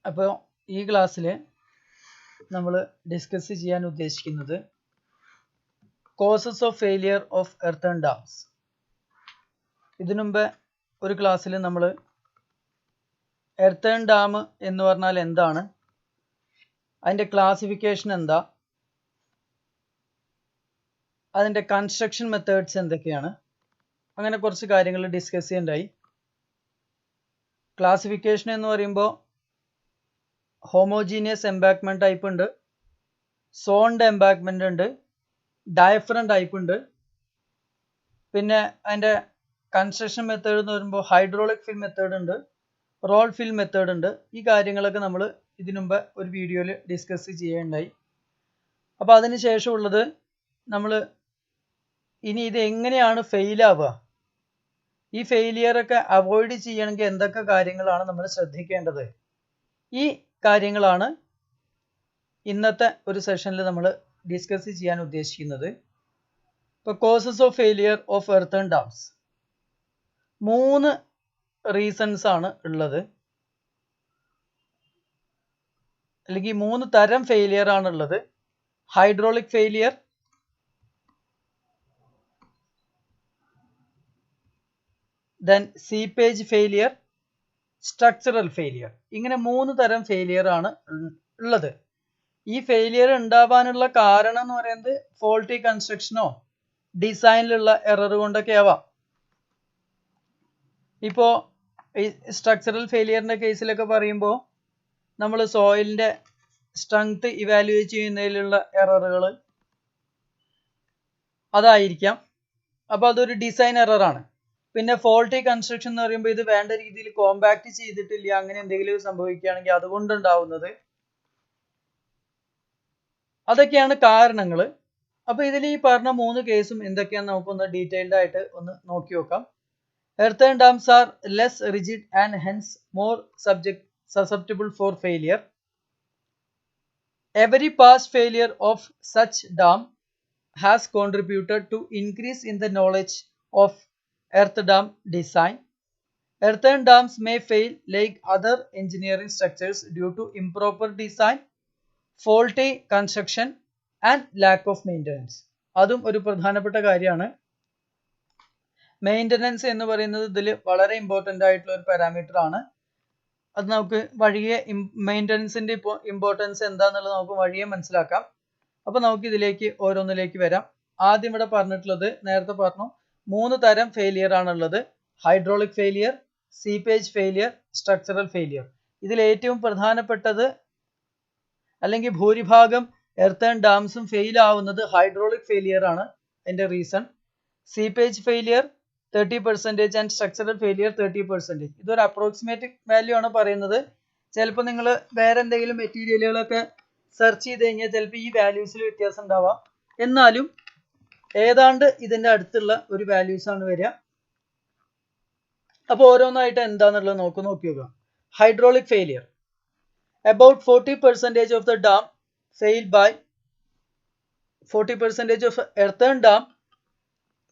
അപ്പോൾ ഈ ക്ലാസ്സിൽ നമ്മൾ ഡിസ്കസ് ചെയ്യാൻ ഉദ്ദേശിക്കുന്നത് causes of failure of earth and dams. ഇതിനു മുമ്പ് ഒരു ക്ലാസ്സിൽ നമ്മൾ എർത്ത് ആൻഡ് ഡാം എന്ന് പറഞ്ഞാൽ എന്താണ്, അതിൻ്റെ ക്ലാസിഫിക്കേഷൻ എന്താ, അതിൻ്റെ കൺസ്ട്രക്ഷൻ മെത്തേഡ്സ് എന്തൊക്കെയാണ്, അങ്ങനെ കുറച്ച് കാര്യങ്ങൾ ഡിസ്കസ് ചെയ്യണ്ടായി. ക്ലാസിഫിക്കേഷൻ എന്ന് പറയുമ്പോൾ ഹോമോജീനിയസ് എംബാക്ക്മെന്റ് ടൈപ്പ് ഉണ്ട്, സോൺഡ് എംബാക്ക്മെന്റ് ഉണ്ട്, ഡയഫ്രം ടൈപ്പ് ഉണ്ട്. പിന്നെ അതിൻ്റെ കൺസ്ട്രക്ഷൻ മെത്തേഡ് എന്ന് പറയുമ്പോൾ ഹൈഡ്രോളിക് ഫിൽ മെത്തേഡ് ഉണ്ട്, റോൾ ഫിൽ മെത്തേഡ് ഉണ്ട്. ഈ കാര്യങ്ങളൊക്കെ നമ്മൾ ഇതിനു മുമ്പ് ഒരു വീഡിയോയിൽ ഡിസ്കസ് ചെയ്യുകയുണ്ടായി. അപ്പോൾ അതിന് ശേഷമുള്ളത് നമ്മൾ ഇനി ഇത് എങ്ങനെയാണ് ഫെയിൽ ആവുക, ഈ ഫെയിലിയറൊക്കെ അവോയ്ഡ് ചെയ്യണമെങ്കിൽ എന്തൊക്കെ കാര്യങ്ങളാണ് നമ്മൾ ശ്രദ്ധിക്കേണ്ടത്, ഈ കാര്യങ്ങളാണ് ഇന്നത്തെ ഒരു സെഷനിൽ നമ്മൾ ഡിസ്കസ് ചെയ്യാൻ ഉദ്ദേശിക്കുന്നത്. ഇപ്പോൾ causes of failure of earth and dams 3 reasons ആണ് ഉള്ളത്, അല്ലെങ്കിൽ 3 തരം ഫെയിലിയർ ആണുള്ളത്. Hydraulic failure, then seepage failure, structural failure. ഇങ്ങനെ 3 തരം ഫെയിലിയർ ആണ് ഉള്ളത്. ഈ ഫെയിലിയർ ഉണ്ടാവാനുള്ള കാരണം എന്ന് പറയുന്നത് ഫോൾട്ടി കൺസ്ട്രക്ഷനോ ഡിസൈനിലുള്ള എറർ കൊണ്ടൊക്കെ ആവാം. ഇപ്പോൾ ഈ സ്ട്രക്ചറൽ ഫെയിലിയറിന്റെ കേസിലൊക്കെ പറയുമ്പോൾ നമ്മൾ സോയിലിന്റെ സ്ട്രെങ്ത് ഇവാലുവേറ്റ് ചെയ്യുന്നതിലുള്ള എററുകൾ അതായിരിക്കാം. അപ്പോൾ അതൊരു ഡിസൈൻ എററാണ്. പിന്നെ ഫോൾട്ടി കൺസ്ട്രക്ഷൻ എന്ന് പറയുമ്പോൾ ഇത് വേണ്ട രീതിയിൽ കോമ്പാക്ട് ചെയ്തിട്ടില്ല, അങ്ങനെ എന്തെങ്കിലും സംഭവിക്കുകയാണെങ്കിൽ അതുകൊണ്ടുണ്ടാവുന്നത്. അതൊക്കെയാണ് കാരണങ്ങൾ. അപ്പോൾ ഇതിൽ ഈ പറഞ്ഞ 3 കേസും എന്തൊക്കെയാണെന്ന് നമുക്കൊന്ന് ഡീറ്റെയിൽഡ് ആയിട്ട് ഒന്ന് നോക്കി നോക്കാം. Earth and dams are less rigid and hence more susceptible for failure. Every past failure of such dam has contributed to increase in the knowledge of earth dam design. Earth and dams may fail like other engineering structures due to improper design, faulty construction and lack of maintenance. അതും ഒരു പ്രധാനപ്പെട്ട കാര്യമാണ്. Maintenance എന്ന് പറയുന്നത് ഇതിൽ വളരെ important ആയിട്ടുള്ള ഒരു പാരാമീറ്റർ ആണ്. അത് നമുക്ക് വഴിയെ മെയിൻ്റനൻസിൻ്റെ ഇമ്പോർട്ടൻസ് എന്താണെന്നുള്ളത് നമുക്ക് വഴിയെ മനസ്സിലാക്കാം. അപ്പോൾ നമുക്ക് ഇതിലേക്ക് ഓരോന്നിലേക്ക് വരാം. ആദ്യം ഇവിടെ പറഞ്ഞിട്ടുള്ളത് നേരത്തെ പറഞ്ഞു 3 തരം ഫെയിലിയർ ആണുള്ളത്. Hydraulic failure, seepage failure, structural failure. ഇതിൽ ഏറ്റവും പ്രധാനപ്പെട്ടത് അല്ലെങ്കിൽ ഭൂരിഭാഗം എർത്ത് ആൻഡ് ഡാംസും ഫെയിൽ ആവുന്നത് ഹൈഡ്രോളിക് ഫെയിലിയർ ആണ്. അതിൻ്റെ reason seepage failure 30% and structural failure 30%. ഇതൊരു അപ്രോക്സിമേറ്റ് വാല്യൂ ആണ് പറയുന്നത്. ചിലപ്പോൾ നിങ്ങൾ വേറെ എന്തെങ്കിലും മെറ്റീരിയലുകളൊക്കെ സെർച്ച് ചെയ്ത് കഴിഞ്ഞാൽ ചിലപ്പോൾ ഈ വാല്യൂസിൽ വ്യത്യാസം ഉണ്ടാവാം. എന്നാലും ഏതാണ്ട് ഇതിൻ്റെ അടുത്തുള്ള ഒരു വാല്യൂസ് ആണ് വരിക. അപ്പോൾ ഓരോന്നായിട്ട് എന്താണെന്നുള്ളത് നോക്കി നോക്കാം. Hydraulic failure, about 40% of the dam fail by 40% of earthen dam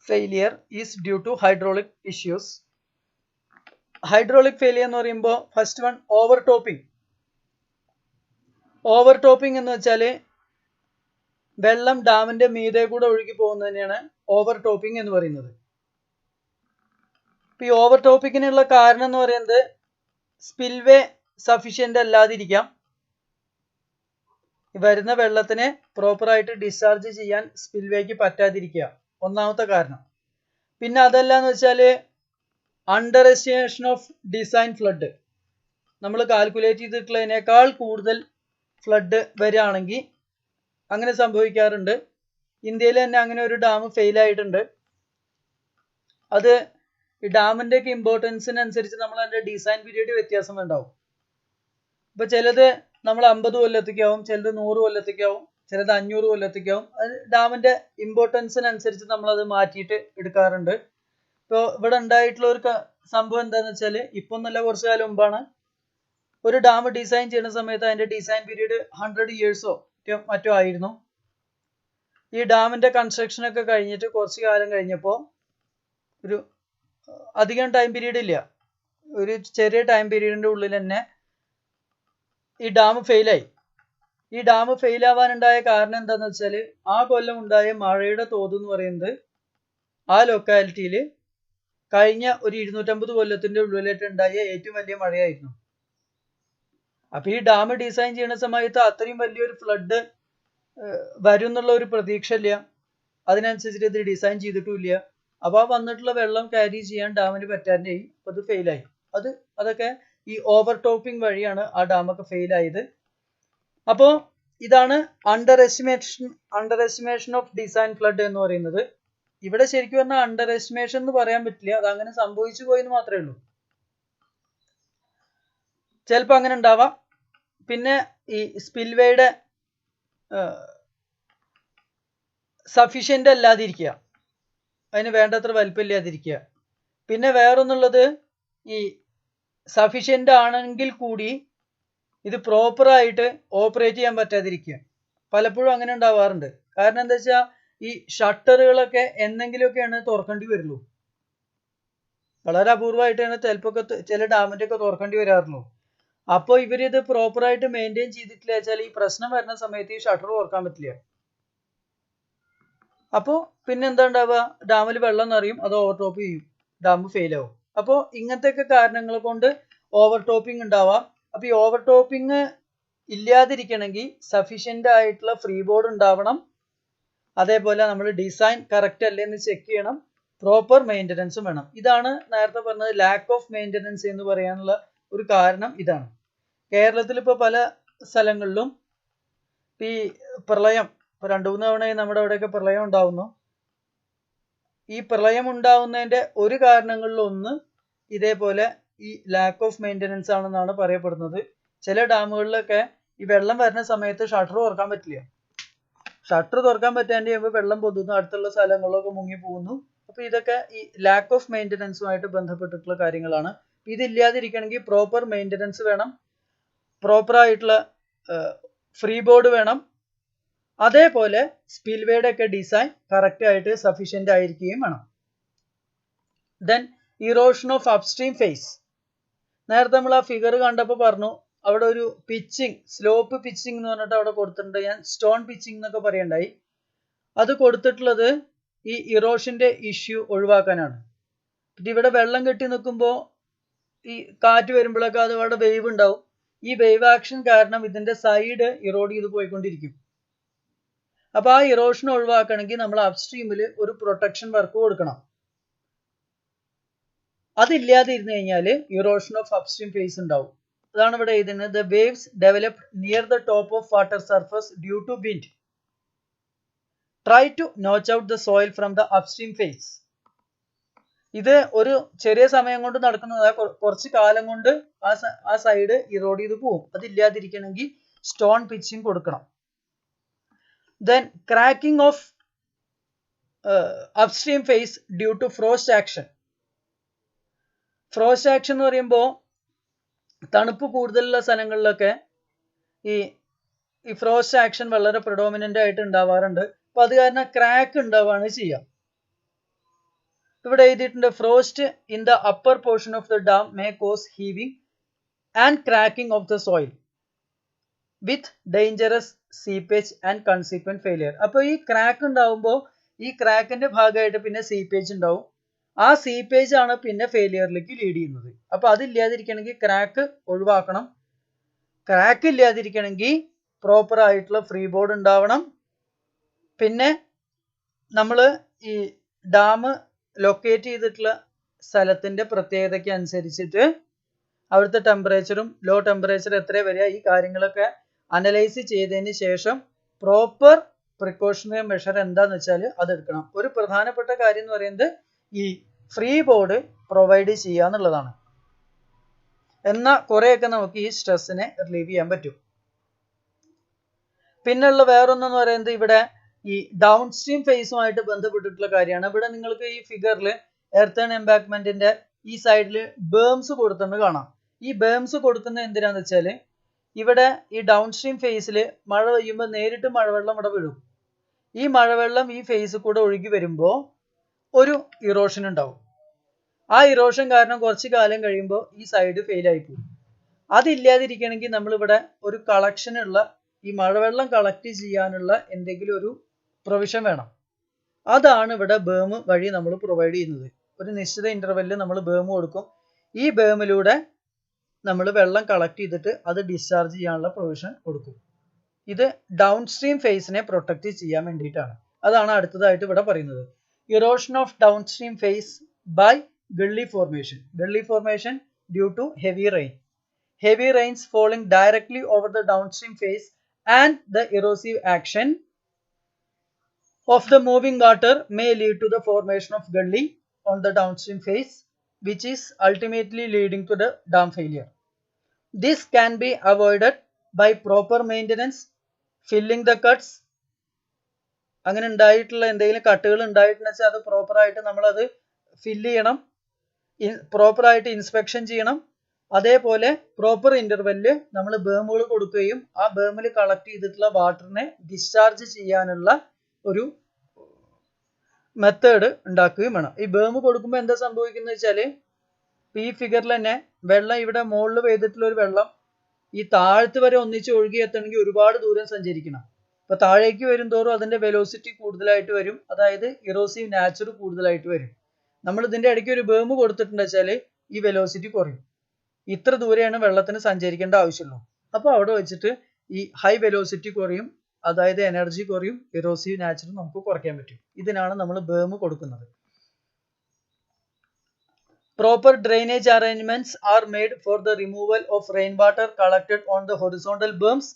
failure is due to hydraulic issues. Hydraulic failure എന്ന് പറയുമ്പോൾ first one over topping. Over topping എന്ന് വെച്ചാൽ വെള്ളം ഡാമിന്റെ മീതെ കൂടെ ഒഴുകി പോകുന്നതിനെയാണ് ഓവർ ടോപ്പിംഗ് എന്ന് പറയുന്നത്. ഈ ഓവർ ടോപ്പിങ്ങിനുള്ള കാരണം എന്ന് പറയുന്നത് സ്പിൽവേ സഫീഷ്യന്റ് അല്ലാതിരിക്കാം, വരുന്ന വെള്ളത്തിനെ പ്രോപ്പറായിട്ട് ഡിസ്ചാർജ് ചെയ്യാൻ സ്പിൽവേക്ക് പറ്റാതിരിക്കുക, ഒന്നാമത്തെ കാരണം. പിന്നെ അതല്ലാന്ന് വെച്ചാൽ under estimation of design flood. നമ്മൾ കാൽക്കുലേറ്റ് ചെയ്തിട്ടുള്ളതിനേക്കാൾ കൂടുതൽ ഫ്ലഡ് വരികയാണെങ്കിൽ അങ്ങനെ സംഭവിക്കാറുണ്ട്. ഇന്ത്യയിൽ തന്നെ അങ്ങനെ ഒരു ഡാം ഫെയിൽ ആയിട്ടുണ്ട്. അത് ഈ ഡാമിൻ്റെ ഒക്കെ ഇമ്പോർട്ടൻസിനനുസരിച്ച് നമ്മൾ അതിൻ്റെ ഡിസൈൻ പീരീഡ് വ്യത്യാസം ഉണ്ടാവും. ഇപ്പോൾ ചിലത് നമ്മൾ 50 കൊല്ലത്തേക്കാവും, ചിലത് 100 കൊല്ലത്തേക്കാവും, ചിലത് 500 കൊല്ലത്തേക്കാവും. അത് ഡാമിൻ്റെ ഇമ്പോർട്ടൻസിനനുസരിച്ച് നമ്മളത് മാറ്റിയിട്ട് എടുക്കാറുണ്ട്. ഇപ്പോൾ ഇവിടെ ഉണ്ടായിട്ടുള്ള ഒരു സംഭവം എന്താണെന്ന് വെച്ചാൽ, ഇപ്പം നല്ല കുറച്ച് കാലം മുമ്പാണ് ഒരു ഡാം ഡിസൈൻ ചെയ്യുന്ന സമയത്ത് അതിൻ്റെ ഡിസൈൻ പീരീഡ് 100 ഇയേഴ്സോ മറ്റോ ആയിരുന്നു. ഈ ഡാമിൻ്റെ കൺസ്ട്രക്ഷനൊക്കെ കഴിഞ്ഞിട്ട് കുറച്ച് കാലം കഴിഞ്ഞപ്പോൾ ഒരു അധികം ടൈം പീരീഡ് ഇല്ല, ഒരു ചെറിയ ടൈം പീരീഡിൻ്റെ ഉള്ളിൽ തന്നെ ഈ ഡാം ഫെയിലായി. ഈ ഡാം ഫെയിൽ ആവാനുണ്ടായ കാരണം എന്താന്ന് വെച്ചാൽ ആ കൊല്ലം ഉണ്ടായ മഴയുടെ തോത് എന്ന് പറയുന്നത് ആ ലൊക്കാലിറ്റിയിൽ കഴിഞ്ഞ ഒരു 250 കൊല്ലത്തിന്റെ ഉള്ളിലായിട്ട് ഉണ്ടായ ഏറ്റവും വലിയ മഴയായിരുന്നു. അപ്പൊ ഈ ഡാം ഡിസൈൻ ചെയ്യുന്ന സമയത്ത് അത്രയും വലിയൊരു ഫ്ലഡ് വരും എന്നുള്ള ഒരു പ്രതീക്ഷ ഇല്ല. അതിനനുസരിച്ചിട്ട് ഇത് ഡിസൈൻ ചെയ്തിട്ടുമില്ല. അപ്പൊ ആ വന്നിട്ടുള്ള വെള്ളം ക്യാരി ചെയ്യാൻ ഡാമിന് പറ്റാണ്ടായി. അപ്പൊ അത് ഫെയിലായി. അതൊക്കെ ഈ ഓവർ ടോപ്പിംഗ് വഴിയാണ് ആ ഡാമൊക്കെ ഫെയിലായത്. അപ്പോ ഇതാണ് under estimation of design flood എന്ന് പറയുന്നത്. ഇവിടെ ശരിക്കും പറഞ്ഞാൽ അണ്ടർ എസ്റ്റിമേഷൻ എന്ന് പറയാൻ പറ്റില്ല, അത് അങ്ങനെ സംഭവിച്ചു പോയെന്ന് മാത്രമേ ഉള്ളൂ. ചിലപ്പോൾ അങ്ങനെ ഉണ്ടാവാം. പിന്നെ ഈ സ്പിൽവേയുടെ സഫീഷ്യന്റ് അല്ലാതിരിക്കുക, അതിന് വേണ്ടത്ര വലിപ്പമില്ലാതിരിക്കുക. പിന്നെ വേറൊന്നുള്ളത്, ഈ സഫീഷ്യന്റ് ആണെങ്കിൽ കൂടി ഇത് പ്രോപ്പറായിട്ട് ഓപ്പറേറ്റ് ചെയ്യാൻ പറ്റാതിരിക്കുക. പലപ്പോഴും അങ്ങനെ ഉണ്ടാവാറുണ്ട്. കാരണം എന്താ വെച്ചാൽ ഈ ഷട്ടറുകളൊക്കെ എന്തെങ്കിലുമൊക്കെയാണ് തുറക്കേണ്ടി വരുള്ളൂ. വളരെ അപൂർവമായിട്ടാണ് ചിലപ്പോൾ ചില ഡാമിന്റെ ഒക്കെ തുറക്കേണ്ടി വരാറുള്ളൂ. അപ്പോൾ ഇവരിത് പ്രോപ്പറായിട്ട് മെയിൻറ്റെയിൻ ചെയ്തിട്ടില്ല വെച്ചാൽ ഈ പ്രശ്നം വരുന്ന സമയത്ത് ഈ ഷട്ടർ തുറക്കാൻ പറ്റില്ല. അപ്പോൾ പിന്നെ എന്താ ഉണ്ടാവുക, ഡാമിൽ വെള്ളം നിറയും, അത് ഓവർ ടോപ്പ് ചെയ്യും, ഡാം ഫെയിൽ ആവും. അപ്പോൾ ഇങ്ങനത്തെ കാരണങ്ങൾ കൊണ്ട് ഓവർ ടോപ്പിംഗ് ഉണ്ടാവാം. അപ്പൊ ഈ ഓവർ ടോപ്പിംഗ് ഇല്ലാതിരിക്കണമെങ്കിൽ സഫീഷ്യന്റ് ആയിട്ടുള്ള ഫ്രീ ബോർഡ് ഉണ്ടാവണം. അതേപോലെ നമ്മൾ ഡിസൈൻ കറക്റ്റ് അല്ലേ എന്ന് ചെക്ക് ചെയ്യണം. പ്രോപ്പർ മെയിൻ്റനൻസും വേണം. ഇതാണ് നേരത്തെ പറഞ്ഞത് ലാക്ക് ഓഫ് മെയിൻ്റനൻസ് എന്ന് പറയാനുള്ള ഒരു കാരണം ഇതാണ്. കേരളത്തിൽ ഇപ്പോൾ പല സ്ഥലങ്ങളിലും ഈ പ്രളയം, ഇപ്പോൾ 2-3 തവണയായി നമ്മുടെ അവിടെയൊക്കെ പ്രളയം ഉണ്ടാവുന്നു. ഈ പ്രളയം ഉണ്ടാവുന്നതിന്റെ ഒരു കാരണങ്ങളിലൊന്ന് ഇതേപോലെ ഈ ലാക്ക് ഓഫ് മെയിൻ്റനൻസ് ആണെന്നാണ് പറയപ്പെടുന്നത്. ചില ഡാമുകളിലൊക്കെ ഈ വെള്ളം വരുന്ന സമയത്ത് ഷട്ടർ തുറക്കാൻ പറ്റില്ല. ഷട്ടർ തുറക്കാൻ പറ്റാണ്ട് ചെയ്യുമ്പോൾ വെള്ളം പൊതുന്നു, അടുത്തുള്ള സ്ഥലങ്ങളിലൊക്കെ മുങ്ങി പോകുന്നു. അപ്പൊ ഇതൊക്കെ ഈ ലാക്ക് ഓഫ് മെയിൻ്റനൻസുമായിട്ട് ബന്ധപ്പെട്ടിട്ടുള്ള കാര്യങ്ങളാണ്. ഇതില്ലാതിരിക്കണമെങ്കിൽ പ്രോപ്പർ മെയിൻ്റനൻസ് വേണം, പ്രോപ്പർ ആയിട്ടുള്ള ഫ്രീ ബോർഡ് വേണം. അതേപോലെ സ്പിൽവേയുടെ ഒക്കെ ഡിസൈൻ കറക്റ്റ് ആയിട്ട് സഫീഷ്യന്റ് ആയിരിക്കുകയും വേണം. Then erosion of upstream face. നേരത്തെ നമ്മൾ ആ ഫിഗർ കണ്ടപ്പോൾ പറഞ്ഞു അവിടെ ഒരു പിച്ചിങ്, സ്ലോപ്പ് പിച്ചിങ് എന്ന് പറഞ്ഞിട്ട് അവിടെ കൊടുത്തിട്ടുണ്ട്. ഞാൻ സ്റ്റോൺ പിച്ചിങ് എന്നൊക്കെ പറയണ്ടായി. അത് കൊടുത്തിട്ടുള്ളത് ഈ ഇറോഷന്റെ ഇഷ്യൂ ഒഴിവാക്കാനാണ്. പിന്നെ ഇവിടെ വെള്ളം കെട്ടി നിൽക്കുമ്പോൾ ഈ കാറ്റ് വരുമ്പോഴൊക്കെ അത് അവിടെ വേവ് ഉണ്ടാവും. ഈ വേവ് ആക്ഷൻ കാരണം ഇതിന്റെ സൈഡ് ഇറോഡ് ചെയ്ത് പോയിക്കൊണ്ടിരിക്കും. അപ്പൊ ആ ഇറോഷൻ ഒഴിവാക്കണമെങ്കിൽ നമ്മൾ അപ്സ്ട്രീമിൽ ഒരു പ്രൊട്ടക്ഷൻ വർക്ക് കൊടുക്കണം. അതില്ലാതെ ഇരുന്ന് കഴിഞ്ഞാൽ ഇറോഷൻ ഓഫ് അപ്സ്ട്രീം ഫേസ് ഉണ്ടാവും. അതാണ് ഇവിടെ എഴുതുന്നത്. The waves developed near the top of water surface due to wind. Try to notch out the soil from the upstream face. ഇത് ഒരു ചെറിയ സമയം കൊണ്ട് നടക്കുന്നത്, കുറച്ച് കാലം കൊണ്ട് ആ സൈഡ് ഇറോഡ് ചെയ്ത് പോവും. അതില്ലാതിരിക്കണമെങ്കിൽ സ്റ്റോൺ പിച്ചിങ് കൊടുക്കണം. Then cracking of upstream face due to frost action. Frost action എന്ന് പറയുമ്പോൾ തണുപ്പ് കൂടുതലുള്ള സ്ഥലങ്ങളിലൊക്കെ ഈ ഫ്രോസ്റ്റ് ആക്ഷൻ വളരെ പ്രഡോമിനന്റ് ആയിട്ട് ഉണ്ടാവാറുണ്ട്. അപ്പൊ അത് കാരണം ക്രാക്ക് ഉണ്ടാവുകയാണ് ചെയ്യുക. ഇവിടെ എഴുതിയിട്ടുണ്ട് frost in the upper portion of the dam may cause heaving and cracking of the soil with dangerous seepage and consequent failure. അപ്പൊ ഈ ക്രാക്ക് ഉണ്ടാവുമ്പോൾ ഈ ക്രാക്കിന്റെ ഭാഗമായിട്ട് പിന്നെ സീപ്പേജ് ഉണ്ടാവും. ആ സീപ്പേജ് ആണ് പിന്നെ ഫെയിലിയറിലേക്ക് ലീഡ് ചെയ്യുന്നത്. അപ്പൊ അതില്ലാതിരിക്കണമെങ്കിൽ ക്രാക്ക് ഒഴിവാക്കണം. ക്രാക്ക് ഇല്ലാതിരിക്കണമെങ്കിൽ പ്രോപ്പർ ആയിട്ടുള്ള ഫ്രീ ബോർഡ് ഉണ്ടാവണം. പിന്നെ നമ്മൾ ഈ ഡാം ലൊക്കേറ്റ് ചെയ്തിട്ടുള്ള സ്ഥലത്തിന്റെ പ്രത്യേകതയ്ക്ക് അനുസരിച്ചിട്ട് അവിടുത്തെ ടെമ്പറേച്ചറും ലോ ടെമ്പറേച്ചർ എത്ര വരിക, ഈ കാര്യങ്ങളൊക്കെ അനലൈസ് ചെയ്തതിന് ശേഷം പ്രോപ്പർ പ്രിക്കോഷണറി മെഷർ എന്താന്ന് വെച്ചാൽ അതെടുക്കണം. ഒരു പ്രധാനപ്പെട്ട കാര്യം എന്ന് പറയുന്നത് ഈ ഫ്രീ ബോർഡ് പ്രൊവൈഡ് ചെയ്യുക എന്നുള്ളതാണ്. എന്നാൽ കുറെയൊക്കെ നമുക്ക് ഈ സ്ട്രെസ്സിനെ റിലീവ് ചെയ്യാൻ പറ്റും. പിന്നെയുള്ള വേറൊന്നെന്ന് പറയുന്നത് ഇവിടെ ഈ ഡൗൺ സ്ട്രീം ഫേസുമായിട്ട് ബന്ധപ്പെട്ടിട്ടുള്ള കാര്യമാണ്. ഇവിടെ നിങ്ങൾക്ക് ഈ ഫിഗറിൽ എർത്ത് എംബാങ്ക്മെന്റിന്റെ ഈ സൈഡിൽ ബേംസ് കൊടുത്തിട്ട് കാണാം. ഈ ബേംസ് കൊടുക്കുന്നത് എന്തിനാന്ന് വെച്ചാൽ ഇവിടെ ഈ ഡൗൺ സ്ട്രീം ഫേസിൽ മഴ പെയ്യുമ്പോൾ നേരിട്ട് മഴവെള്ളം ഇവിടെ വീഴും. ഈ മഴവെള്ളം ഈ ഫേസിൽ കൂടെ ഒഴുകി വരുമ്പോൾ ഒരു ഇറോഷൻ ഉണ്ടാവും. ആ ഇറോഷൻ കാരണം കുറച്ച് കാലം കഴിയുമ്പോൾ ഈ സൈഡ് ഫെയിൽ ആയി പോകും. അതില്ലാതിരിക്കണമെങ്കിൽ നമ്മളിവിടെ ഒരു കളക്ഷനുള്ള ഈ മഴവെള്ളം കളക്ട് ചെയ്യാനുള്ള എന്തെങ്കിലും ഒരു പ്രൊവിഷൻ വേണം. അതാണ് ഇവിടെ ബേം വഴി നമ്മൾ പ്രൊവൈഡ് ചെയ്യുന്നത്. ഒരു നിശ്ചിത ഇന്റർവെല്ലിൽ നമ്മൾ ബേം കൊടുക്കും. ഈ ബേമിലൂടെ നമ്മൾ വെള്ളം കളക്ട് ചെയ്തിട്ട് അത് ഡിസ്ചാർജ് ചെയ്യാനുള്ള പ്രൊവിഷൻ കൊടുക്കും. ഇത് ഡൗൺ സ്ട്രീം ഫേസിനെ പ്രൊട്ടക്ട് ചെയ്യാൻ വേണ്ടിയിട്ടാണ്. അതാണ് അടുത്തതായിട്ട് ഇവിടെ പറയുന്നത്. Erosion of downstream face by gully formation. Gully formation due to heavy rain. Heavy rains falling directly over the downstream face and the erosive action of the moving water may lead to the formation of gully on the downstream face, which is ultimately leading to the dam failure. This can be avoided by proper maintenance, filling the cuts. അങ്ങനെ ഉണ്ടായിട്ടുള്ള എന്തെങ്കിലും കട്ടുകൾ ഉണ്ടായിട്ടുണ്ടെന്ന് വെച്ചാൽ അത് പ്രോപ്പറായിട്ട് നമ്മളത് fill ചെയ്യണം, പ്രോപ്പറായിട്ട് inspection ചെയ്യണം. അതേപോലെ പ്രോപ്പർ ഇന്റർവെല്ലിൽ നമ്മൾ ബേമുകൾ കൊടുക്കുകയും ആ ബേമിൽ കളക്ട് ചെയ്തിട്ടുള്ള വാട്ടറിനെ ഡിസ്ചാർജ് ചെയ്യാനുള്ള ഒരു മെത്തേഡ് ഉണ്ടാക്കുകയും വേണം. ഈ ബേം കൊടുക്കുമ്പോൾ എന്താ സംഭവിക്കുന്നത് വെച്ചാൽ ഈ ഫിഗറിൽ തന്നെ വെള്ളം ഇവിടെ മുകളിൽ പെയ്തിട്ടുള്ള ഒരു വെള്ളം ഈ താഴത്ത് വരെ ഒന്നിച്ച് ഒഴുകി എത്തണമെങ്കിൽ ഒരുപാട് ദൂരം സഞ്ചരിക്കണം. അപ്പൊ താഴേക്ക് വരും തോറും അതിന്റെ വെലോസിറ്റി കൂടുതലായിട്ട് വരും, അതായത് ഇറോസീവ് നാച്ചർ കൂടുതലായിട്ട് വരും. നമ്മൾ ഇതിന്റെ ഇടയ്ക്ക് ഒരു ബേം കൊടുത്തിട്ടുണ്ട് വെച്ചാൽ ഈ വെലോസിറ്റി കുറയും. ഇത്ര ദൂരെയാണ് വെള്ളത്തിന് സഞ്ചരിക്കേണ്ട ആവശ്യമുള്ളൂ. അപ്പോൾ അവിടെ വെച്ചിട്ട് ഈ ഹൈ വെലോസിറ്റി കുറയും, അതായത് എനർജി കുറയും, ഇറോസീവ് നാച്ചർ നമുക്ക് കുറയ്ക്കാൻ പറ്റും. ഇതിനാണ് നമ്മൾ ബേം കൊടുക്കുന്നത്. Proper drainage arrangements are made for the removal of rainwater collected on the horizontal berms.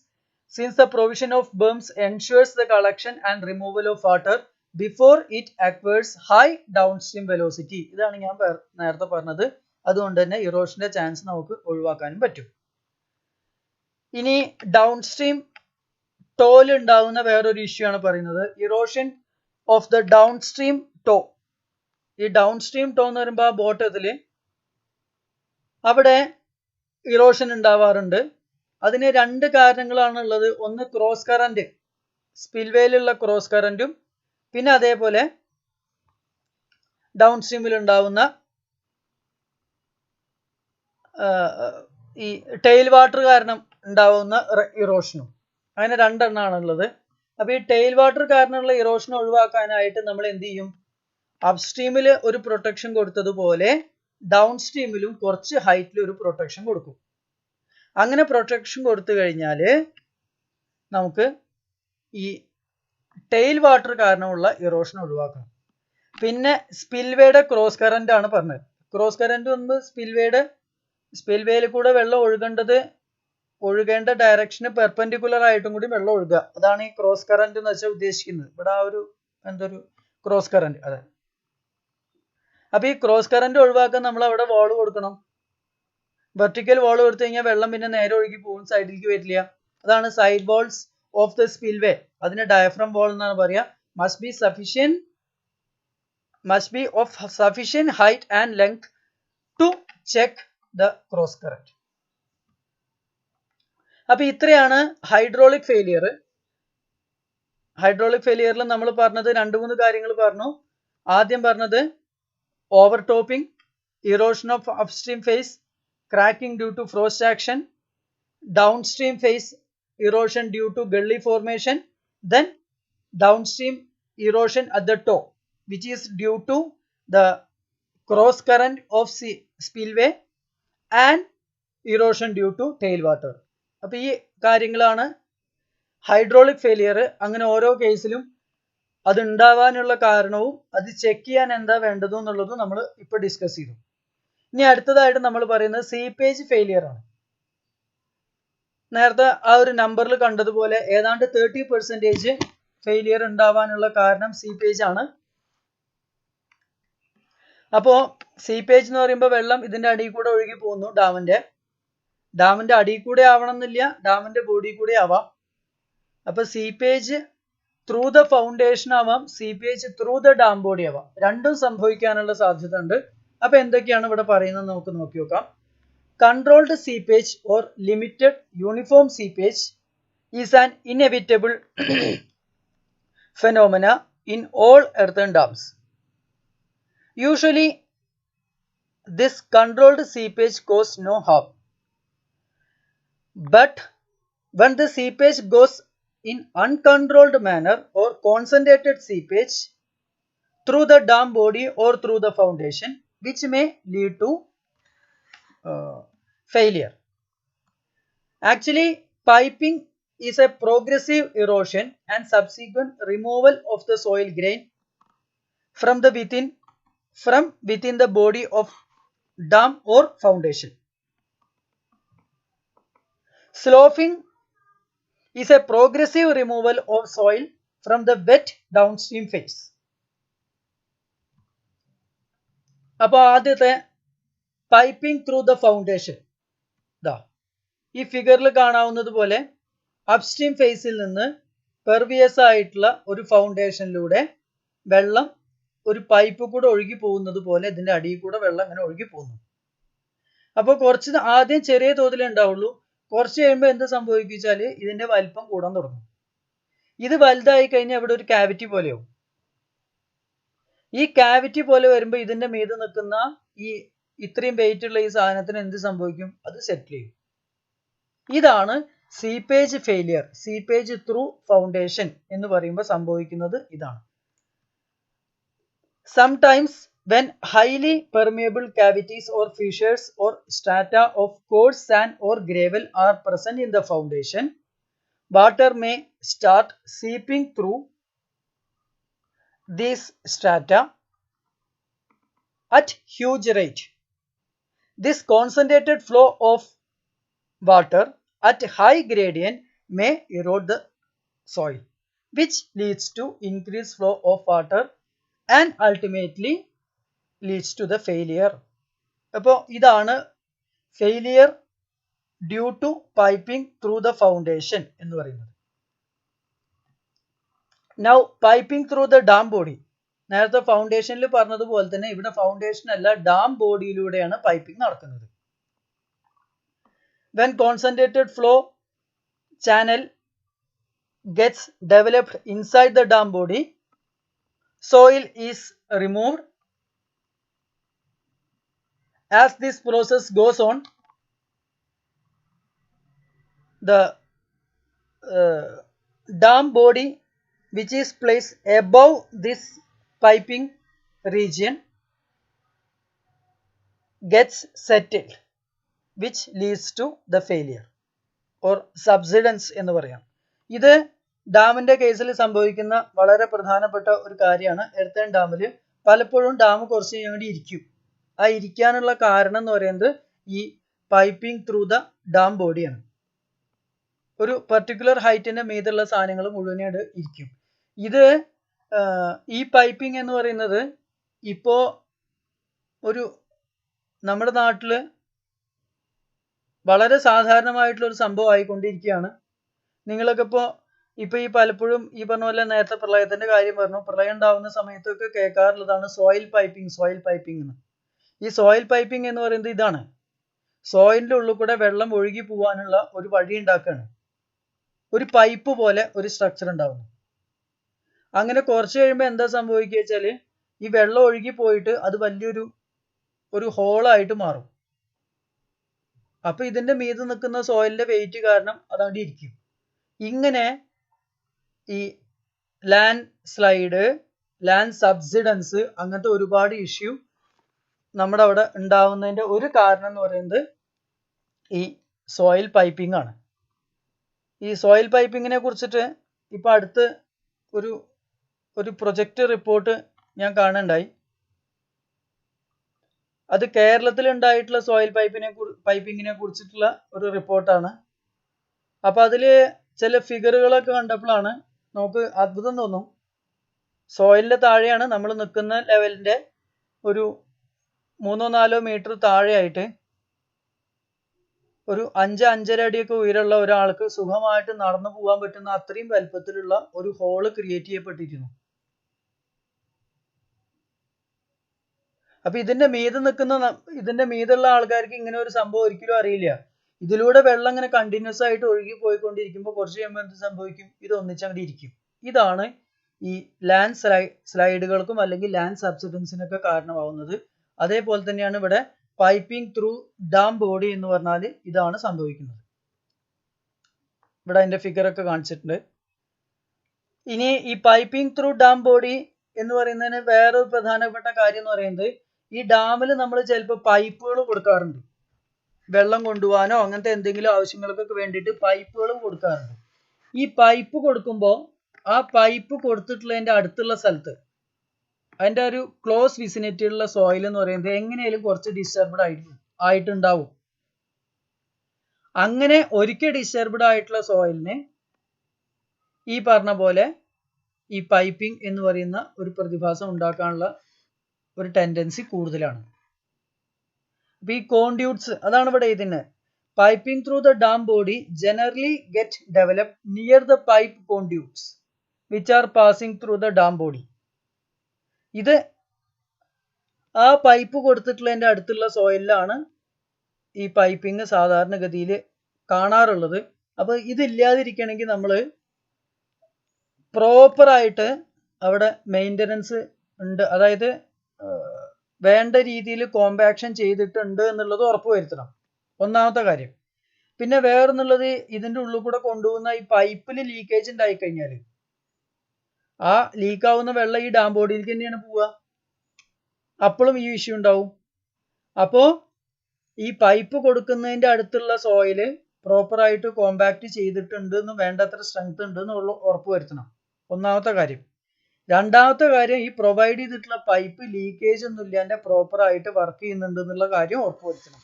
Since the provision of berms ensures the collection and removal of water before it acquires high downstream velocity. ഇതാണ് ഞാൻ നേരത്തെ പറഞ്ഞത്. അതുകൊണ്ട് തന്നെ ഇറോഷന്റെ chance നമുക്ക് ഒഴിവാക്കാനും പറ്റും. ഇനി ഡൗൺസ്ട്രീം ടോയിൽ ഉണ്ടാവുന്ന വേറൊരു ഇഷ്യൂ ആണ് പറയുന്നത്, erosion of the downstream toe. ഈ ഡൗൺസ്ട്രീം ടോ എന്ന് പറയുമ്പോൾ ആ ബോട്ടത്തില് അവിടെ ഇറോഷൻ ഉണ്ടാവാറുണ്ട്. അതിന് രണ്ട് കാരണങ്ങളാണ് ഉള്ളത്. ഒന്ന് ക്രോസ് കറന്റ്, സ്പിൽവേയിലുള്ള ക്രോസ് കറന്റും, പിന്നെ അതേപോലെ ഡൗൺസ്ട്രീമിൽ ഉണ്ടാവുന്ന ഈ ടെയിൽ വാട്ടർ കാരണം ഉണ്ടാവുന്ന ഇറോഷനും. അങ്ങനെ രണ്ടെണ്ണമാണ് ഉള്ളത്. അപ്പൊ ഈ ടെയിൽ വാട്ടർ കാരണമുള്ള ഇറോഷൻ ഒഴിവാക്കാനായിട്ട് നമ്മൾ എന്ത് ചെയ്യും, അപ്സ്ട്രീമിൽ ഒരു പ്രൊട്ടക്ഷൻ കൊടുത്തതുപോലെ ഡൗൺ സ്ട്രീമിലും കുറച്ച് ഹൈറ്റിൽ ഒരു പ്രൊട്ടക്ഷൻ കൊടുക്കും. അങ്ങനെ പ്രൊട്ടക്ഷൻ കൊടുത്തു കഴിഞ്ഞാൽ നമുക്ക് ഈ ടെയിൽ വാട്ടർ കാരണമുള്ള ഇറോഷൻ ഒഴിവാക്കണം. പിന്നെ സ്പിൽവേയുടെ ക്രോസ് കറന്റ് ആണ് പറഞ്ഞത്. ക്രോസ് കറന്റ് ഒന്ന് സ്പിൽവേയിൽ കൂടെ വെള്ളം ഒഴുകേണ്ട ഡയറക്ഷന് പെർപെൻഡിക്കുലർ ആയിട്ടും കൂടി വെള്ളം ഒഴുകുക. അതാണ് ഈ ക്രോസ് കറന്റ് എന്ന് വെച്ചാൽ ഉദ്ദേശിക്കുന്നത്. ഇവിടെ ആ ഒരു എന്തൊരു ക്രോസ് കറന്റ്, അതെ. അപ്പൊ ഈ ക്രോസ് കറന്റ് ഒഴിവാക്കാൻ നമ്മൾ അവിടെ വാള് കൊടുക്കണം. വെർട്ടിക്കൽ വാൾ കൊടുത്തു കഴിഞ്ഞാൽ വെള്ളം പിന്നെ നേരെ ഒഴുകി പോകും, സൈഡിലേക്ക് വരില്ല. അതാണ് side walls of the spillway. അതിന് ഡയഫ്രം വാൾ എന്നാണ് പറയാ. Must be of sufficient height and length to check the cross current. അപ്പൊ ഇത്രയാണ് ഹൈഡ്രോളിക് ഫെയിലിയർ. ഹൈഡ്രോളിക് ഫെയിലിയറിൽ നമ്മൾ പറഞ്ഞത് 2-3 കാര്യങ്ങൾ പറഞ്ഞു. ആദ്യം പറഞ്ഞത് overtopping, erosion of upstream face, cracking due to frost action, downstream phase erosion due to gully formation, then downstream erosion at the toe, which is due to the cross current of spillway and erosion due to tailwater. അപ്പോൾ ഈ കാര്യങ്ങളാണ് hydraulic failure. അങ്ങനെ ഓരോ കേസിലും അത് ഉണ്ടാവാനുള്ള കാരണവും അത് ചെക്ക് ചെയ്യാൻ എന്താ വേണ്ടതും എന്നുള്ളതും നമ്മൾ ഇപ്പോൾ ഡിസ്കസ് ചെയ്തു. ഇനി അടുത്തതായിട്ട് നമ്മൾ പറയുന്നത് സീപ്പേജ് ഫെയിലിയർ ആണ്. നേരത്തെ ആ ഒരു നമ്പറിൽ കണ്ടതുപോലെ ഏതാണ്ട് 30% ഫെയിലിയർ ഉണ്ടാവാനുള്ള കാരണം സീപ്പേജ് ആണ്. അപ്പോ സീപ്പേജ് എന്ന് പറയുമ്പോൾ വെള്ളം ഇതിന്റെ അടിയിൽ കൂടെ ഒഴുകി പോകുന്നു. ഡാമിന്റെ അടിയിൽ കൂടെ ആവണം എന്നില്ല, ഡാമിന്റെ ബോഡി കൂടെ ആവാം. അപ്പൊ സീപ്പേജ് ത്രൂ ദ ഫൗണ്ടേഷൻ ആവാം, seepage through the dam body ആവാം. രണ്ടും സംഭവിക്കാനുള്ള സാധ്യത ഉണ്ട്. അപ്പൊ എന്തൊക്കെയാണ് ഇവിടെ പറയുന്നത് നമുക്ക് നോക്കി നോക്കാം. Controlled seepage or limited uniform seepage is an inevitable phenomena in all earthen dams. Usually this controlled seepage cause no harm. But when the seepage goes in uncontrolled manner or concentrated seepage through the dam body or through the foundation, which may lead to failure. Actually, piping is a progressive erosion and subsequent removal of the soil grain from within the body of dam or foundation. Sloughing is a progressive removal of soil from the wet downstream phase. അപ്പോൾ ആദ്യത്തെ piping through the foundation, ദാ ഈ ഫിഗറിൽ കാണാവുന്നത് പോലെ upstream ഫേസിൽ നിന്ന് previous ആയിട്ടുള്ള ഒരു ഫൗണ്ടേഷനിലൂടെ വെള്ളം ഒരു പൈപ്പ് കൂടെ ഒഴുകി പോകുന്നത് പോലെ ഇതിന്റെ അടിയിൽ കൂടെ വെള്ളം ഇങ്ങനെ ഒഴുകി പോകുന്നു. അപ്പോൾ കുറച്ച് ആദ്യം ചെറിയ തോതിലേ ഉണ്ടാവുള്ളൂ. കുറച്ച് കഴിയുമ്പോൾ എന്ത് സംഭവിച്ചാൽ ഇതിന്റെ വലിപ്പം കൂടാൻ തുടങ്ങും. ഇത് വലുതായി കഴിഞ്ഞാൽ ഇവിടെ ഒരു കാവിറ്റി പോലെയാവും. ഈ കാവിറ്റി പോലെ വരുമ്പോൾ ഇതിന്റെ മീതെ നിൽക്കുന്ന ഈ ഇത്രയും വെയിറ്റ് ഉള്ള ഈ സാധനത്തിന് എന്ത് സംഭവിക്കും? അത് സെറ്റിൽ ചെയ്യും. ഇതാണ് seepage failure, seepage through foundation എന്ന് പറയുമ്പോൾ സംഭവിക്കുന്നത് ഇതാണ്. Sometimes when highly permeable cavities or fissures or strata of coarse sand or gravel are present in the foundation, water may start seeping through these strata at huge rate. This concentrated flow of water at high gradient may erode the soil, which leads to increased flow of water and ultimately leads to the failure. അപ്പോൾ ഇതാണ് failure due to piping through the foundation എന്ന് പറയുന്നത്. Now piping through the dam body, നേരത്തെ ഫൗണ്ടേഷനിൽ പറഞ്ഞതുപോലെ തന്നെ ഇവിടെ foundation അല്ല ഡാം ബോഡിയിലൂടെയാണ് പൈപ്പിംഗ് നടക്കുന്നത്. When concentrated flow channel gets developed inside the dam body, soil is removed. As this process goes on, the dam body which is placed above this piping region gets settled, which leads to the failure or subsidence എന്ന് പറയാം. ഇത് ഡാമിന്റെ കേസിൽ സംഭവിക്കുന്ന വളരെ പ്രധാനപ്പെട്ട ഒരു കാര്യമാണ്. എർത്തൻ ഡാമിൽ പലപ്പോഴും ഡാം കുറച്ച് കഴിഞ്ഞ് ഇരിക്കും. ആ ഇരിക്കാനുള്ള കാരണം എന്ന് പറയുന്നത് ഈ പൈപ്പിംഗ് ത്രൂ ദ ഡാം ബോഡിയാണ്. ഒരു പെർട്ടിക്കുലർ ഹൈറ്റിന്റെ മീതുള്ള സാധനങ്ങൾ മുഴുവനായിട്ട് ഇരിക്കും. ഇത് ഈ പൈപ്പിംഗ് എന്ന് പറയുന്നത് ഇപ്പോ ഒരു നമ്മുടെ നാട്ടില് വളരെ സാധാരണമായിട്ടുള്ള ഒരു സംഭവം ആയിക്കൊണ്ടിരിക്കുകയാണ്. നിങ്ങളൊക്കെ ഇപ്പൊ ഈ പലപ്പോഴും ഈ പറഞ്ഞ പോലെ നേരത്തെ പ്രളയത്തിന്റെ കാര്യം പറഞ്ഞു, പ്രളയം ഉണ്ടാവുന്ന സമയത്തൊക്കെ കേൾക്കാറുള്ളതാണ് സോയിൽ പൈപ്പിംഗ് എന്ന്. ഈ സോയിൽ പൈപ്പിംഗ് എന്ന് പറയുന്നത് ഇതാണ്, സോയിലിന്റെ ഉള്ളിൽ കൂടെ വെള്ളം ഒഴുകി പോകാനുള്ള ഒരു വഴി ഉണ്ടാക്കുകയാണ്. ഒരു പൈപ്പ് പോലെ ഒരു സ്ട്രക്ചർ ഉണ്ടാവുന്നു. അങ്ങനെ കുറച്ച് കഴിയുമ്പോൾ എന്താ സംഭവിക്കുക വെച്ചാല് ഈ വെള്ളം ഒഴുകി പോയിട്ട് അത് വലിയൊരു ഹോളായിട്ട് മാറും. അപ്പൊ ഇതിന്റെ മീതെ നിൽക്കുന്ന സോയിലിന്റെ വെയിറ്റ് കാരണം അതവിടെ ഇരിക്കും. ഇങ്ങനെ ഈ ലാൻഡ് സ്ലൈഡ്, ലാൻഡ് സബ്സിഡൻസ്, അങ്ങനത്തെ ഒരുപാട് ഇഷ്യൂ നമ്മുടെ അവിടെ ഉണ്ടാവുന്നതിന്റെ ഒരു കാരണം എന്ന് പറയുന്നത് ഈ സോയിൽ പൈപ്പിംഗ് ആണ്. ഈ സോയിൽ പൈപ്പിങ്ങിനെ കുറിച്ചിട്ട് ഇപ്പൊ അടുത്ത് ഒരു പ്രൊജക്ട് റിപ്പോർട്ട് ഞാൻ കാണുന്നുണ്ടായി. അത് കേരളത്തിൽ ഉണ്ടായിട്ടുള്ള സോയിൽ പൈപ്പിങ്ങിനെ കുറിച്ചിട്ടുള്ള ഒരു റിപ്പോർട്ടാണ്. അപ്പൊ അതില് ചില ഫിഗറുകളൊക്കെ കണ്ടപ്പോഴാണ് നമുക്ക് അത്ഭുതം തോന്നും. സോയിലിന്റെ താഴെയാണ് നമ്മൾ നിൽക്കുന്ന ലെവലിന്റെ ഒരു 3-4 മീറ്റർ താഴെയായിട്ട് ഒരു 5-5.5 അടിയൊക്കെ ഉയരമുള്ള ഒരാൾക്ക് സുഖമായിട്ട് നടന്നു പോകാൻ പറ്റുന്ന അത്രയും വലുപ്പത്തിലുള്ള ഒരു ഹോള് ക്രിയേറ്റ് ചെയ്യപ്പെട്ടിരിക്കുന്നു. അപ്പൊ ഇതിന്റെ മീതുള്ള ആൾക്കാർക്ക് ഇങ്ങനെ ഒരു സംഭവം ഒരിക്കലും അറിയില്ല. ഇതിലൂടെ വെള്ളം ഇങ്ങനെ കണ്ടിന്യൂസ് ആയിട്ട് ഒഴുകി പോയിക്കൊണ്ടിരിക്കുമ്പോൾ കുറച്ച് കഴിയുമ്പോൾ എന്ത് സംഭവിക്കും? ഇത് ഒന്നിച്ചങ്ങോട്ട് ഇരിക്കും. ഇതാണ് ഈ ലാൻഡ് സ്ലൈഡുകൾക്കും അല്ലെങ്കിൽ ലാൻഡ് സബ്സിഡൻസിനൊക്കെ കാരണമാവുന്നത്. അതേപോലെ തന്നെയാണ് ഇവിടെ പൈപ്പിംഗ് ത്രൂ ഡാം ബോഡി എന്ന് പറഞ്ഞാൽ ഇതാണ് സംഭവിക്കുന്നത്. ഇവിടെ അതിന്റെ ഫിഗർ ഒക്കെ കാണിച്ചിട്ടുണ്ട്. ഇനി ഈ പൈപ്പിംഗ് ത്രൂ ഡാം ബോഡി എന്ന് പറയുന്നതിന് വേറൊരു പ്രധാനപ്പെട്ട കാര്യം എന്ന് പറയുന്നത്, ഈ ഡാമിൽ നമ്മൾ ചിലപ്പോൾ പൈപ്പുകൾ കൊടുക്കാറുണ്ട്. വെള്ളം കൊണ്ടുപോകാനോ അങ്ങനത്തെ എന്തെങ്കിലും ആവശ്യങ്ങൾക്കൊക്കെ വേണ്ടിയിട്ട് പൈപ്പുകളും കൊടുക്കാറുണ്ട്. ഈ പൈപ്പ് കൊടുക്കുമ്പോൾ ആ പൈപ്പ് കൊടുത്തിട്ടുള്ളതിന്റെ അടുത്തുള്ള സ്ഥലത്ത് അതിന്റെ ഒരു ക്ലോസ് വിസിനിറ്റിയുള്ള സോയിൽ എന്ന് പറയുന്നത് എങ്ങനെയാലും കുറച്ച് ഡിസ്റ്റർബ്ഡ് ആയിട്ടുണ്ടാവും. അങ്ങനെ ഒരിക്കൽ ഡിസ്റ്റർബ്ഡ് ആയിട്ടുള്ള സോയിലിന് ഈ പറഞ്ഞ പോലെ ഈ പൈപ്പിംഗ് എന്ന് പറയുന്ന ഒരു പ്രതിഭാസം ഉണ്ടാക്കാനുള്ള ഒരു ടെൻഡൻസി കൂടുതലാണ്. അപ്പൊ ഈ കോൺഡ്യൂട്ട്സ് അതാണ് ഇവിടെ ഇതിന് piping through the dam body generally get developed near the pipe conduits which are passing through the dam body. ഇത് ആ പൈപ്പ് കൊടുത്തിട്ടുള്ളതിന്റെ അടുത്തുള്ള സോയിലാണ് ഈ പൈപ്പിംഗ് സാധാരണഗതിയിൽ കാണാറുള്ളത്. അപ്പൊ ഇതില്ലാതിരിക്കണമെങ്കിൽ നമ്മൾ പ്രോപ്പറായിട്ട് അവിടെ മെയിൻ്റനൻസ് ഉണ്ട്, അതായത് വേണ്ട രീതിയിൽ കോമ്പാക്ഷൻ ചെയ്തിട്ടുണ്ട് എന്നുള്ളത് ഉറപ്പുവരുത്തണം, ഒന്നാമത്തെ കാര്യം. പിന്നെ വേറൊന്നുള്ളത്, ഇതിന്റെ ഉള്ളിൽ കൂടെ കൊണ്ടുപോകുന്ന ഈ പൈപ്പിൽ ലീക്കേജ് ഉണ്ടായി കഴിഞ്ഞാൽ ആ ലീക്കാവുന്ന വെള്ളം ഈ ഡാം ബോഡിയിലേക്ക് തന്നെയാണ് പോവുക. അപ്പോഴും ഈ ഇഷ്യൂ ഉണ്ടാവും. അപ്പോൾ ഈ പൈപ്പ് കൊടുക്കുന്നതിന്റെ അടുത്തുള്ള സോയില് പ്രോപ്പറായിട്ട് കോമ്പാക്ട് ചെയ്തിട്ടുണ്ട് എന്നും വേണ്ടത്ര സ്ട്രെങ്ത് ഉണ്ട് എന്നുള്ള ഉറപ്പുവരുത്തണം, ഒന്നാമത്തെ കാര്യം. രണ്ടാമത്തെ കാര്യം, ഈ പ്രൊവൈഡ് ചെയ്തിട്ടുള്ള പൈപ്പ് ലീക്കേജ് ഒന്നും ഇല്ലാണ്ട് പ്രോപ്പറായിട്ട് വർക്ക് ചെയ്യുന്നുണ്ട് എന്നുള്ള കാര്യം ഉറപ്പുവരുത്തണം.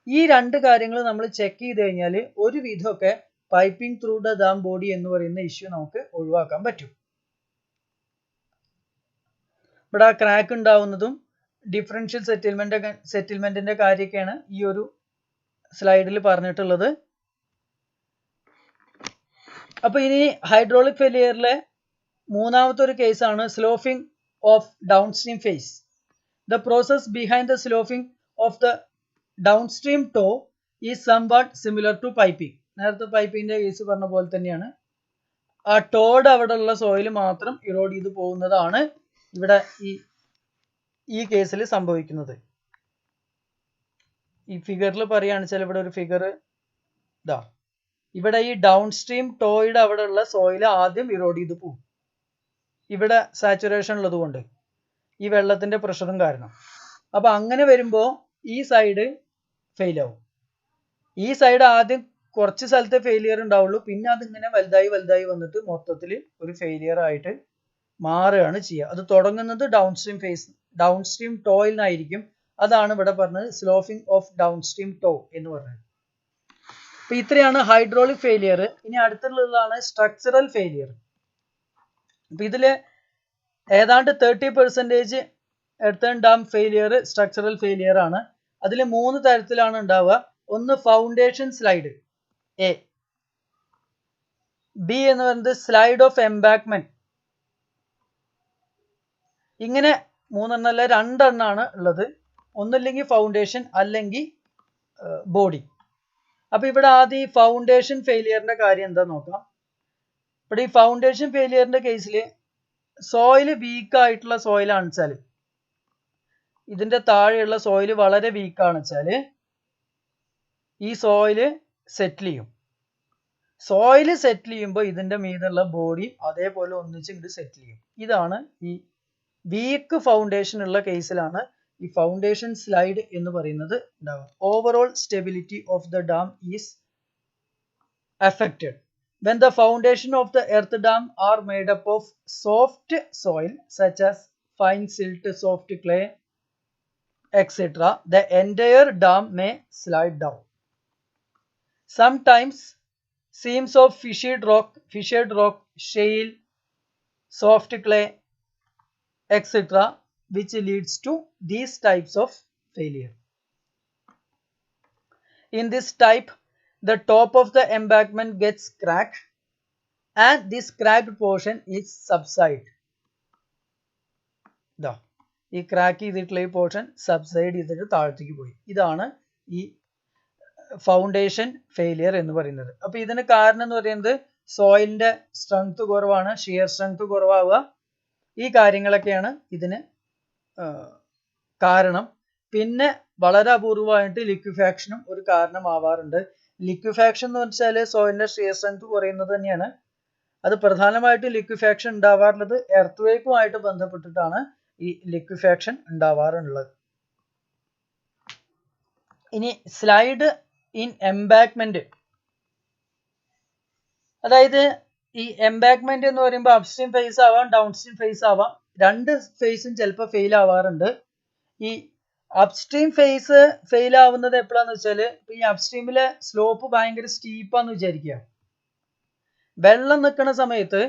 ഈ രണ്ട് കാര്യങ്ങൾ നമ്മൾ ചെക്ക് ചെയ്ത് കഴിഞ്ഞാൽ ഒരു വിധമൊക്കെ piping through the dam body എന്ന് പറയുന്ന ഇഷ്യൂ നമുക്ക് ഒഴിവാക്കാൻ പറ്റും. ഇവിടെ ക്രാക്ക് ഉണ്ടാവുന്നതും ഡിഫറൻഷ്യൽ സെറ്റിൽമെന്റിന്റെ കാര്യമൊക്കെയാണ് ഈ ഒരു സ്ലൈഡിൽ പറഞ്ഞിട്ടുള്ളത്. അപ്പൊ ഇനി ഹൈഡ്രോളിക് ഫെയിലിയറിലെ മൂന്നാമത്തെ ഒരു കേസാണ് sloughing of downstream face. The process behind the sloughing of the downstream toe is somewhat similar to piping. നേരത്തെ പൈപ്പിങ്ങിന്റെ കേസ് പറഞ്ഞ പോലെ തന്നെയാണ്. ആ ടോഡ് അവിടെ ഉള്ള സോയിൽ മാത്രം ഇറോഡ് ചെയ്ത് പോകുന്നതാണ് ഇവിടെ ഈ കേസിൽ സംഭവിക്കുന്നത്. ഈ ഫിഗറിൽ പറയുകയാണെന്ന് വെച്ചാൽ ഇവിടെ ഒരു ഫിഗർ ഇതാ, ഇവിടെ ഈ ഡൗൺ സ്ട്രീം ടോയുടെ അവിടെ ഉള്ള സോയിൽ ആദ്യം ഇറോഡ് ചെയ്ത് പോകും. ഇവിടെ സാച്ചുറേഷൻ ഉള്ളത് കൊണ്ട് ഈ വെള്ളത്തിന്റെ പ്രഷറും കാരണം. അപ്പൊ അങ്ങനെ വരുമ്പോൾ ഈ സൈഡ് ഫെയിൽ ആവും. ഈ സൈഡ് ആദ്യം കുറച്ച് സ്ഥലത്തെ ഫെയിലിയർ ഉണ്ടാവുള്ളൂ, പിന്നെ അതിങ്ങനെ വലുതായി വലുതായി വന്നിട്ട് മൊത്തത്തിൽ ഒരു ഫെയിലിയർ ആയിട്ട് മാറുകയാണ് ചെയ്യുക. അത് തുടങ്ങുന്നത് ഡൗൺ സ്ട്രീം ടോയിൽ നിന്നായിരിക്കും. അതാണ് ഇവിടെ പറഞ്ഞത് സ്ലോഫിംഗ് ഓഫ് ഡൗൺ സ്ട്രീം ടോ എന്ന് പറഞ്ഞത്. അപ്പൊ ഇത്രയാണ് ഹൈഡ്രോളിക് ഫെയിലിയർ. ഇനി അടുത്തുള്ളതാണ് സ്ട്രക്ചറൽ ഫെയിലിയർ. അപ്പൊ ഇതില് ഏതാണ്ട് 30% earthen dam failure structural failure ആണ്. അതിൽ 3 തരത്തിലാണ് ഉണ്ടാവുക. ഒന്ന് ഫൗണ്ടേഷൻ സ്ലൈഡ് എ, ബി എന്ന് പറയുന്നത് സ്ലൈഡ് ഓഫ് എംബാക്ക്മെന്റ്. ഇങ്ങനെ 3 അല്ല 2 ഉള്ളത്. ഒന്നില്ലെങ്കിൽ ഫൗണ്ടേഷൻ അല്ലെങ്കിൽ ബോഡി. അപ്പൊ ഇവിടെ ആദ്യം ഈ ഫൗണ്ടേഷൻ ഫെയിലിയറിന്റെ കാര്യം എന്താ നോക്കാം. ഇവിടെ ഈ ഫൗണ്ടേഷൻ ഫെയിലിയറിന്റെ കേസിൽ സോയില് വീക്ക് ആയിട്ടുള്ള സോയിലാണെന്ന് വെച്ചാൽ, ഇതിന്റെ താഴെയുള്ള സോയില് വളരെ വീക്കാണ് വെച്ചാല് ഈ സോയില് സെറ്റിൽ ചെയ്യും. സോയില് സെറ്റിൽ ചെയ്യുമ്പോൾ ഇതിന്റെ മീതുള്ള ബോഡി അതേപോലെ ഒന്നിച്ച് ഇങ്ങോട്ട് സെറ്റിൽ ചെയ്യും. ഇതാണ് ഈ വീക്ക് ഫൗണ്ടേഷൻ ഉള്ള കേസിലാണ് ഈ ഫൗണ്ടേഷൻ സ്ലൈഡ് എന്ന് പറയുന്നത് ഉണ്ടാവുക. Overall stability of the dam is affected when the foundation of the earth dam are made up of soft soil such as fine silt, soft clay, etc. The entire dam may slide down. Sometimes seams of fissured rock, shale, soft clay, etc. which leads to these types of failure. In this type, the top of the embankment gets cracked and this cracked portion is subside. ഈ crack ചെയ്തിട്ടുള്ള ഈ portion subside ചെയ്തിട്ട് താഴത്തേക്ക് പോയി. ഇതാണ് ഈ foundation failure എന്ന് പറയുന്നത്. അപ്പൊ ഇതിന് കാരണം എന്ന് പറയുന്നത് സോയിലിന്റെ സ്ട്രെങ്ത് കുറവാണ്, ഷിയർ സ്ട്രെങ്ത് കുറവാവുക, ഈ കാര്യങ്ങളൊക്കെയാണ് ഇതിന് കാരണം. പിന്നെ വളരെ അപൂർവമായിട്ട് ലിക്വിഫാക്ഷനും ഒരു കാരണമാവാറുണ്ട്. ലിക്വിഫാക്ഷൻ എന്ന് വെച്ചാൽ സോയിലിന്റെ ഷിയർ സ്ട്രെങ്ത് കുറയുന്നത് തന്നെയാണ്. അത് പ്രധാനമായിട്ട് ലിക്വിഫാക്ഷൻ ഉണ്ടാവാറുള്ളത് എർത്ത് വേക്കുമായിട്ട് ബന്ധപ്പെട്ടിട്ടാണ് ഈ ലിക്വിഫാക്ഷൻ ഉണ്ടാവാറുള്ളത്. ഇനി സ്ലൈഡ് ഇൻ എംബാക്ക്മെന്റ്. അതായത് ഈ എംബാക്ക്മെന്റ് എന്ന് പറയുമ്പോൾ അപ്സ്ട്രീം ഫേസ് ആവാം, ഡൗൺ സ്ട്രീം ഫേസ് ആവാം. രണ്ട് ഫേസും ചിലപ്പോൾ ഫെയിൽ ആവാറുണ്ട്. ഈ അപ്സ്ട്രീം ഫേസ് ഫെയിൽ ആവുന്നത് എപ്പോഴാന്ന് വെച്ചാല് ഈ അപ്സ്ട്രീമിലെ സ്ലോപ്പ് ഭയങ്കര സ്റ്റീപ്പാന്ന് വിചാരിക്കുക. വെള്ളം നിൽക്കുന്ന സമയത്ത്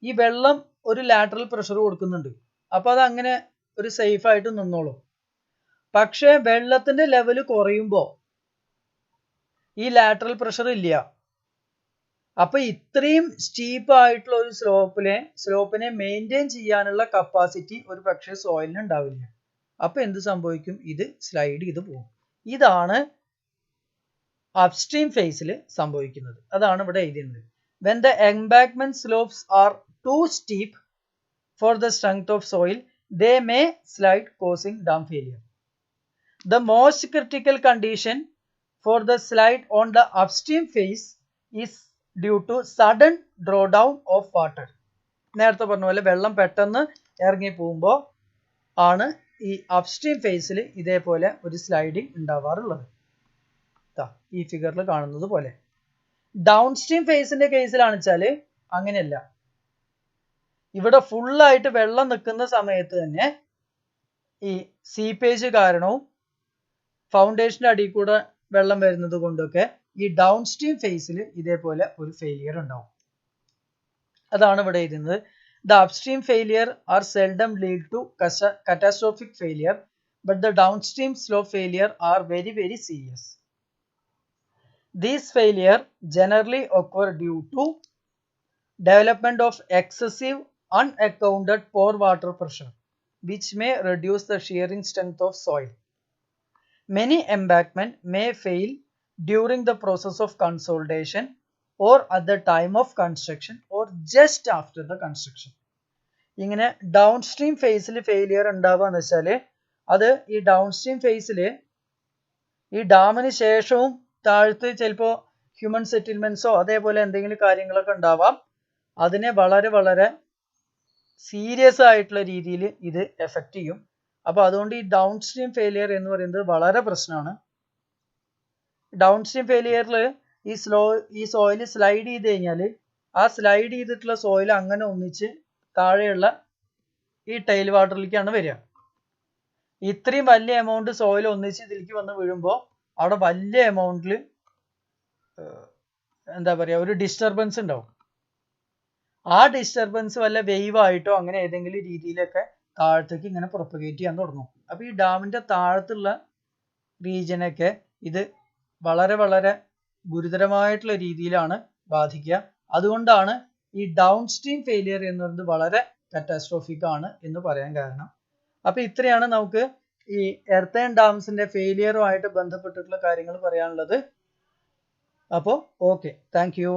ഈ വെള്ളം ഒരു ലാറ്ററൽ പ്രഷർ കൊടുക്കുന്നുണ്ട്. അപ്പൊ അത് അങ്ങനെ ഒരു സേഫ് ആയിട്ട് നിന്നോളും. പക്ഷെ വെള്ളത്തിന്റെ ലെവല് കുറയുമ്പോൾ ഈ ലാറ്ററൽ പ്രഷർ ഇല്ല. അപ്പൊ ഇത്രയും സ്റ്റീപ്പ് ആയിട്ടുള്ള ഒരു സ്ലോപ്പിനെ മെയിൻറ്റെയിൻ ചെയ്യാനുള്ള കപ്പാസിറ്റി ഒരു പക്ഷേ സോയിലിന് ഉണ്ടാവില്ല. അപ്പൊ എന്ത് സംഭവിക്കും? ഇത് സ്ലൈഡ് ചെയ്ത് പോകും. ഇതാണ് അപ്സ്ട്രീം ഫേസിൽ സംഭവിക്കുന്നത്. അതാണ് ഇവിടെ എഴുതിയത്. When the embankment slopes are too steep for the strength of soil, they may slide, causing dam failure. The most critical condition for the slide on the upstream face is due to sudden drawdown of water. നേരത്തെ പറഞ്ഞ പോലെ വെള്ളം പെട്ടെന്ന് ഇറങ്ങി പോകുമ്പോൾ ആണ് ഈ upstream ഫേസിൽ ഇതേപോലെ ഒരു സ്ലൈഡിങ് ഉണ്ടാവാറുള്ളത്. ഈ ഫിഗറിൽ കാണുന്നത് പോലെ. ഡൗൺ സ്ട്രീം ഫേസിന്റെ കേസിലാണ് വെച്ചാല് അങ്ങനെയല്ല. ഇവിടെ ഫുള്ളായിട്ട് വെള്ളം നിൽക്കുന്ന സമയത്ത് തന്നെ ഈ സീപ്പേജ് കാരണവും ഫൗണ്ടേഷന്റെ അടിയിൽ കൂടെ വെള്ളം വരുന്നത് കൊണ്ടൊക്കെ ഈ ഡൗൺ സ്ട്രീം ഫേസിൽ ഇതേപോലെ ഒരു ഫെയിലിയർ ഉണ്ടാവും. അതാണ് ഇവിടെ എഴുതുന്നത്. The upstream failure are seldom lead to catastrophic failure, but the downstream slope failure are very, very serious. These failure generally occur due to development of excessive unaccounted pore water pressure, which may reduce the shearing strength of soil. Many embankments may fail during the process of consolidation or at the time of construction or just after the construction. ഇങ്ങനെ down stream ഫേസിൽ failure ഉണ്ടാവുകയെന്ന് വെച്ചാൽ അത് ഈ down stream ഫേസിൽ ഈ ഡാമിന് ശേഷവും താഴത്ത് ചിലപ്പോൾ ഹ്യൂമൻ സെറ്റിൽമെന്റ്സോ അതേപോലെ എന്തെങ്കിലും കാര്യങ്ങളൊക്കെ ഉണ്ടാവാം. അതിനെ വളരെ വളരെ സീരിയസ് ആയിട്ടുള്ള രീതിയിൽ ഇത് എഫക്റ്റ് ചെയ്യും. അപ്പൊ അതുകൊണ്ട് ഈ ഡൗൺ സ്ട്രീം ഫെയിലിയർ എന്ന് പറയുന്നത് വളരെ പ്രശ്നമാണ്. ഡൗൺ സ്ട്രീം ഫെയിലിയറിൽ ഈ സോയിൽ സ്ലൈഡ് ചെയ്ത് കഴിഞ്ഞാൽ ആ സ്ലൈഡ് ചെയ്തിട്ടുള്ള സോയിൽ അങ്ങനെ ഒന്നിച്ച് താഴെയുള്ള ഈ ടൈൽ വാട്ടറിലേക്കാണ് വരിക. ഇത്രയും വലിയ എമൗണ്ട് സോയിൽ ഒന്നിച്ച് ഇതിലേക്ക് വന്ന് വീഴുമ്പോൾ അവിടെ വലിയ എമൗണ്ടിൽ എന്താ പറയുക ഒരു ഡിസ്റ്റർബൻസ് ഉണ്ടാവും. ആ ഡിസ്റ്റർബൻസ് വല്ല വേവ് ആയിട്ടോ അങ്ങനെ ഏതെങ്കിലും രീതിയിലൊക്കെ താഴത്തേക്ക് ഇങ്ങനെ പ്രൊപ്പഗേറ്റ് ചെയ്യാൻ തുടങ്ങും. അപ്പൊ ഈ ഡാമിന്റെ താഴത്തുള്ള റീജിയനൊക്കെ ഇത് വളരെ വളരെ ഗുരുതരമായിട്ടുള്ള രീതിയിലാണ് ബാധിക്കുക. അതുകൊണ്ടാണ് ഈ ഡൗൺ സ്ട്രീം ഫെയിലിയർ എന്ന് പറയുന്നത് വളരെ കാറ്റാസ്ട്രോഫിക് ആണ് എന്ന് പറയാൻ കാരണം. അപ്പൊ ഇത്രയാണ് നമുക്ക് ഈ എർത്ത് ആൻഡ് ഡാംസിന്റെ ഫെയിലിയറുമായിട്ട് ബന്ധപ്പെട്ടിട്ടുള്ള കാര്യങ്ങൾ പറയാനുള്ളത്. അപ്പോൾ ഓക്കെ, താങ്ക് യു.